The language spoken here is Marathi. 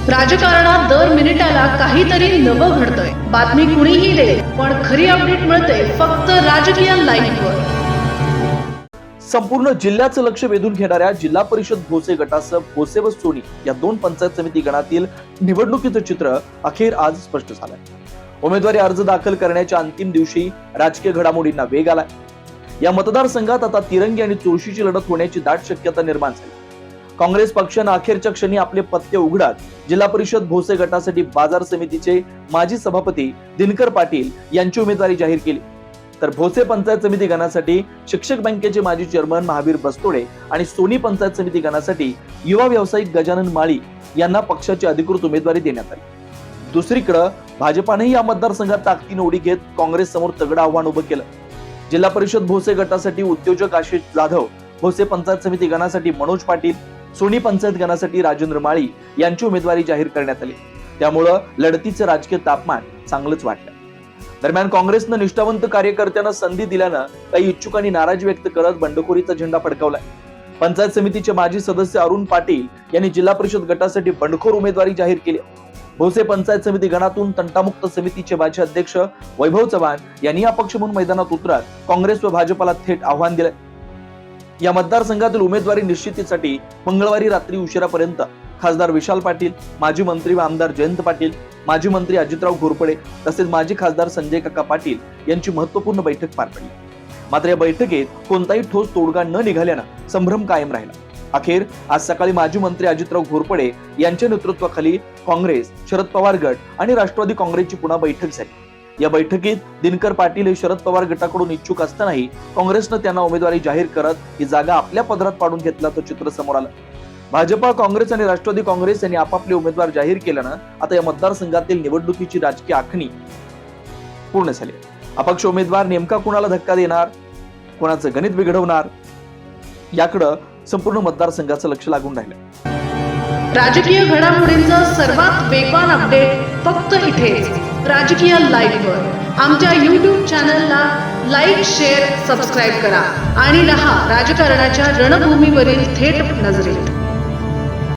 राजकारणात दर मिनिटाला काहीतरी नवं घडतंय। बातमी कुणीही दे, पण खरी अपडेट मिळते फक्त राजकीय लाईव्हवर। संपूर्ण जिल्ह्याचं लक्ष वेधून घेणाऱ्या जिल्हा परिषद भोसे गटासह भोसे व सोनी या दोन पंचायत समिती गणातील निवडणुकीचं चित्र अखेर आज स्पष्ट झालंय। उमेदवारी अर्ज दाखल करण्याच्या अंतिम दिवशी राजकीय घडामोडींना वेग आलाय। या मतदारसंघात आता तिरंगी आणि चुरशीची लढत होण्याची दाट शक्यता निर्माण झाली। काँग्रेस पक्षाने अखेरच्या क्षणी आपले पत्ते उघडत जिल्हा परिषद भोसे गटासाठी बाजार समितीचे माजी सभापती दिनकर पाटील यांची उमेदवारी जाहीर केली, तर भोसे पंचायत समिती गणासाठी शिक्षक बँकेचे माजी चेअरमन महावीर बस्तोडे आणि सोनी पंचायत समिती गणासाठी युवा व्यावसायिक गजानन माळी यांना पक्षाची अधिकृत उमेदवारी देण्यात आली। दुसरीकडे भाजपानेही या मतदारसंघात ताकदीने उडी घेत काँग्रेस समोर तगडं आव्हान उभं केलं। जिल्हा परिषद भोसे गटासाठी उद्योजक आशिष जाधव, भोसे पंचायत समिती गणासाठी मनोज पाटील, सोनी पंचायत गणासाठी राजेंद्र माळी यांची उमेदवारी जाहीर करण्यात आली। त्यामुळे लढतीचे राजकीय तापमान चांगलंच वाटलं। दरम्यान काँग्रेसनं निष्ठावंत कार्यकर्त्यांना संधी दिल्यानं काही इच्छुकांनी नाराजी व्यक्त करत बंडखोरीचा झेंडा फडकावलाय। पंचायत समितीचे माजी सदस्य अरुण पाटील यांनी जिल्हा परिषद गटासाठी बंडखोर उमेदवारी जाहीर केली। भोसे पंचायत समिती गणातून तंटामुक्त समितीचे माजी अध्यक्ष वैभव चव्हाण यांनी अपक्ष म्हणून मैदानात उतरत काँग्रेस व भाजपला थेट आव्हान दिले। या मतदारसंघातील उमेदवारी निश्चितीसाठी मंगळवारी रात्री उशिरापर्यंत खासदार विशाल पाटील, माजी मंत्री व आमदार जयंत पाटील, माजी मंत्री अजितराव घोरपडे तसेच माजी खासदार संजय काका पाटील यांची महत्त्वपूर्ण बैठक पार पडली। मात्र या बैठकीत कोणताही ठोस तोडगा न निघाल्यानं संभ्रम कायम राहिला। अखेर आज सकाळी माजी मंत्री अजितराव घोरपडे यांच्या नेतृत्वाखाली काँग्रेस, शरद पवार गट आणि राष्ट्रवादी काँग्रेसची पुन्हा बैठक झाली। या बैठकीत दिनकर पाटील हे शरद पवार गटाकडून इच्छुक असतानाही काँग्रेसनं त्यांना उमेदवारी जाहीर करत ही जागा आपल्या पदरात पाडून घेतल्याचं चित्र समोर आलं। भाजपा, काँग्रेस आणि राष्ट्रवादी काँग्रेस यांनी आपापले उमेदवार जाहीर केल्यानं आता या मतदारसंघातील निवडणुकीची राजकीय आखणी पूर्ण झाली। अपक्ष उमेदवार नेमका कुणाला धक्का देणार, कोणाचं गणित बिघडवणार, याकडे संपूर्ण मतदारसंघाचं लक्ष लागून राहिलं। राजकीय घडामोडींचा सर्वात वेगवान अपडेट फक्त इथेच राजकीय लाईव्हवर। आमच्या YouTube चॅनलला लाईक, शेअर, सबस्क्राईब करा आणि रहा राजकारणाच्या रणभूमीवरील थेट नजरेत।